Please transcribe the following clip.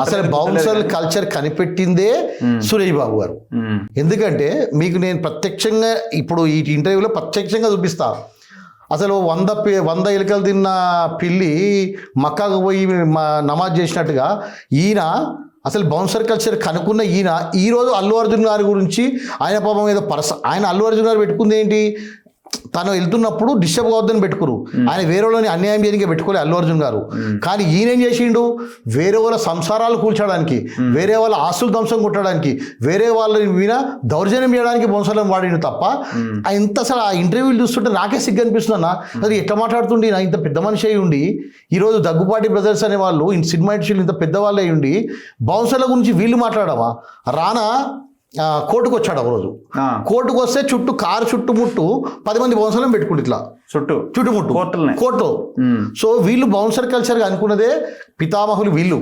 అసలు bouncer culture కనిపెట్టిందే Suresh Babu గారు. ఎందుకంటే మీకు నేను ప్రత్యక్షంగా ఇప్పుడు ఈ ఇంటర్వ్యూలో ప్రత్యక్షంగా చూపిస్తా. అసలు 100 ఎలుకలు తిన్న పిల్లి మక్కాకు పోయి నమాజ్ చేసినట్టుగా ఈయన అసలు బౌన్సర్ కల్చర్ కనుక్కున్న ఈయన ఈరోజు అల్లు అర్జున్ గారి గురించి ఆయన పాపం ఏదో ఆయన అల్లు అర్జున్ గారు పెట్టుకుంది ఏంటి, తను వెళ్తున్నప్పుడు డిస్టర్బ్ కావద్దని పెట్టుకురు. ఆయన వేరే వాళ్ళని అన్యాయం చేయడానికి పెట్టుకోలే అల్లు అర్జున్ గారు. కానీ ఈయనేం చేసిండు, వేరే వాళ్ళ సంసారాలు కూల్చడానికి, వేరే వాళ్ళ ఆస్తులు ధ్వంసం కొట్టడానికి, వేరే వాళ్ళ మీద దౌర్జన్యం చేయడానికి బొన్సలను వాడిండు తప్ప ఇంత అసలు ఆ ఇంటర్వ్యూలు చూస్తుంటే నాకే సిగ్గు అనిపిస్తుందన్న. అది ఎట్లా మాట్లాడుతుండి నా ఇంత పెద్ద మనిషి అయి ఉండి, ఈరోజు దగ్గుపాటి బ్రదర్స్ అనే వాళ్ళు సినిమా ఇండస్ట్రీలు ఇంత పెద్దవాళ్ళు అయి ఉండి బౌన్సర్ల గురించి వీళ్ళు మాట్లాడవా? రానా కోర్టుకు వచ్చాడు ఒకరోజు. కోర్టుకు వస్తే కారు చుట్టుముట్టు 10 మంది బౌన్సర్లను పెట్టుకుంటు ఇట్లా చుట్టుముట్టు కోర్టు. సో వీళ్ళు బౌన్సర్ కల్చర్గా అనుకున్నదే పితామహులు వీళ్ళు.